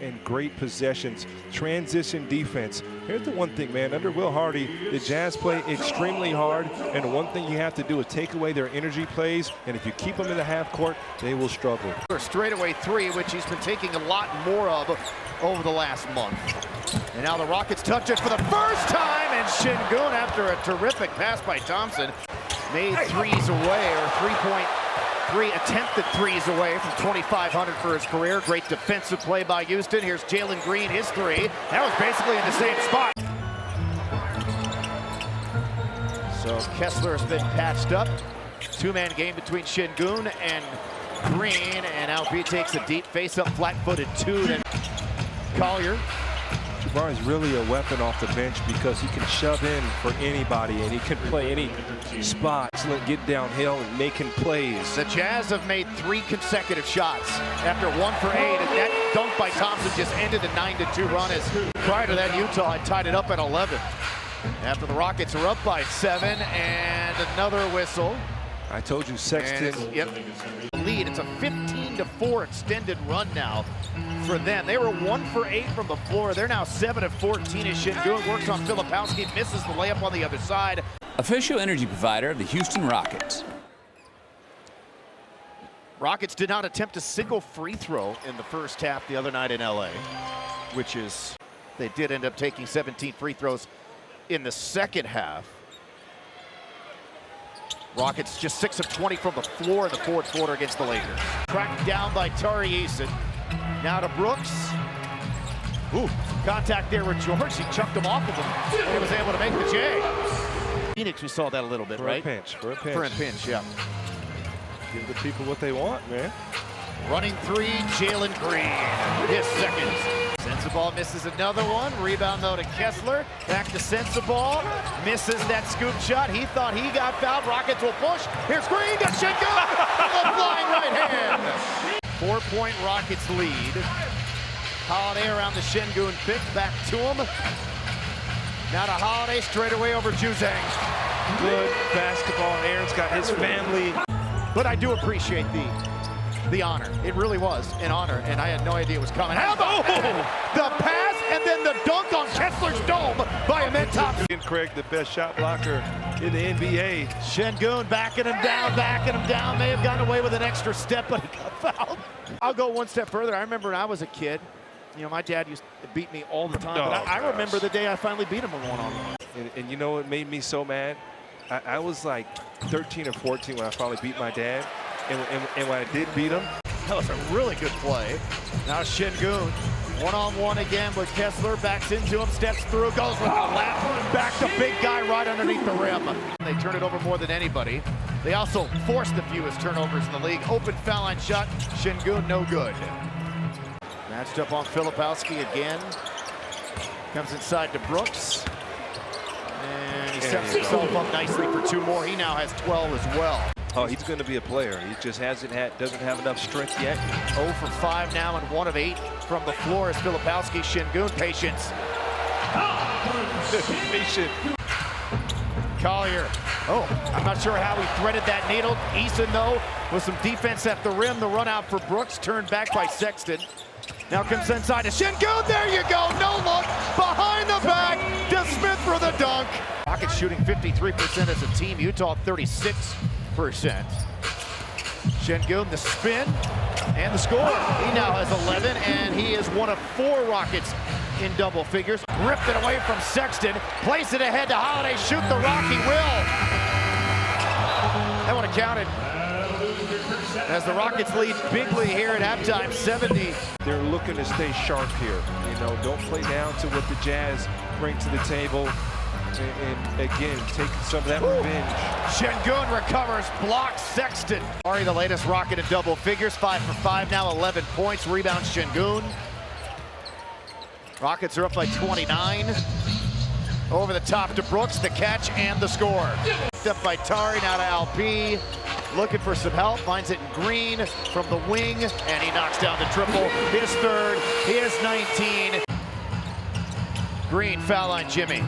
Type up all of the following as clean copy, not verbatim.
and great possessions. Transition defense. Here's the one thing, man. Under Will Hardy, the Jazz play extremely hard, and the one thing you have to do is take away their energy plays, and if you keep them in the half court, they will struggle. Straightaway three, which he's been taking a lot more of over the last month. And now the Rockets touch it for the first time, and Şengün, after a terrific pass by Thompson, made threes away, or 3 attempted threes away from 2,500 for his career. Great defensive play by Houston. Here's Jalen Green, his three. That was basically in the same spot. So Kessler has been patched up. Two-man game between Şengün and Green, and now B takes a deep face-up, flat-footed two. Then Collier. Jabbar is really a weapon off the bench because he can shove in for anybody, and he can play any spot. Excellent get downhill and making plays. The Jazz have made 3 consecutive shots after 1 for 8, and that dunk by Thompson just ended a 9-2 run, as prior to that Utah had tied it up at 11. After the Rockets are up by 7, and another whistle. I told you, Sexton. Lead. It's a 15-4 extended run now for them. They were 1 for 8 from the floor. They're now 7 of 14 as Şengün works on Filipowski, misses the layup on the other side. Official energy provider of the Houston Rockets. Rockets did not attempt a single free throw in the first half the other night in LA, which is, they did end up taking 17 free throws in the second half. Rockets just 6 of 20 from the floor in the fourth quarter against the Lakers. Tracked down by Tari Eason. Now to Brooks. Ooh, contact there with George. He chucked him off of him, and he was able to make the J. Phoenix, we saw that a little bit, for right? For a pinch. For a pinch, yeah. Give the people what they want, man. Running three, Jalen Green. His second. Sensabaugh misses another one. Rebound, though, to Kessler. Back to Sensabaugh. Misses that scoop shot. He thought he got fouled. Rockets will push. Here's Green to Şengün. The flying right hand. 4-point Rockets lead. Holiday around the Şengün pick. Back to him. Now to Holiday, straight away over Juzang. Good basketball. Aaron's got his family. But I do appreciate the honor. It really was an honor, and I had no idea it was coming. How about the pass and then the dunk on Kessler's dome by Ahmed Thompson. Craig, the best shot blocker in the NBA. Şengün backing him down, May have gotten away with an extra step, but he got fouled. I'll go one step further. I remember when I was a kid, you know, my dad used to beat me all the time, but I remember the day I finally beat him in one-on-one. And you know what made me so mad? I was like 13 or 14 when I finally beat my dad. And when I did beat him, that was a really good play. Now Şengün, one-on-one again with Kessler, backs into him, steps through, goes with the left, back to big guy right underneath the rim. They turn it over more than anybody. They also forced the fewest turnovers in the league. Open foul line shot, Şengün no good. Matched up on Filipowski again. Comes inside to Brooks. And he sets himself up nicely for 2 more. He now has 12 as well. Oh, he's going to be a player. He just doesn't have enough strength yet. 0 for 5 now, and 1 of 8 from the floor is Filipowski. Şengün, patience. Patient. Collier. Oh, I'm not sure how he threaded that needle. Eason, though, with some defense at the rim. The run out for Brooks, turned back by Sexton. Now comes inside to Şengün. There you go. No look. Behind the back. To Smith for the dunk. Rockets shooting 53% as a team. Utah 36%. Şengün, the spin and the score. He now has 11, and he is 1 of 4 Rockets in double figures. Ripped it away from Sexton. Place it ahead to Holiday. Shoot the rock. He will. That would have counted. As the Rockets lead bigly here at halftime, 70. They're looking to stay sharp here. You know, don't play down to what the Jazz bring to the table. And again, take some of that revenge. Şengün recovers, blocks Sexton. Ari, the latest Rocket in double figures, 5 for 5 now, 11 points. Rebound Şengün. Rockets are up by 29. Over the top to Brooks, the catch and the score. Up by Tari, now to Alperen. Looking for some help, finds it in Green from the wing, and he knocks down the triple. His third, his 19. Green, foul line, Jimmy.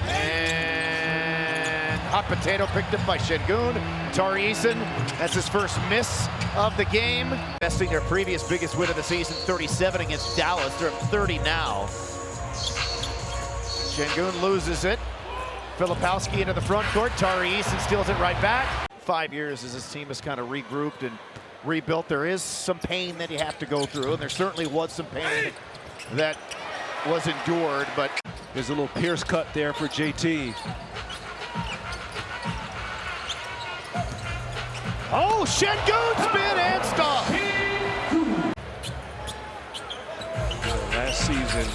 And hot potato picked up by Şengün. Tari Eason, that's his first miss of the game. Besting their previous biggest win of the season, 37 against Dallas. They're up 30 now. Şengün loses it. Filipowski into the front court. Tari Eason steals it right back. 5 years as this team has kind of regrouped and rebuilt. There is some pain that you have to go through, and there certainly was some pain that was endured, but there's a little Pierce cut there for JT. oh, Şengün spin and stop. Last season,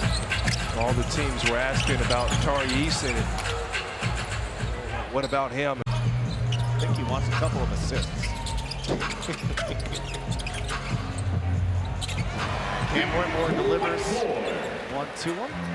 all the teams were asking about Tari Eason and what about him? I think he wants a couple of assists. Cam Whitmore delivers 1-2-1.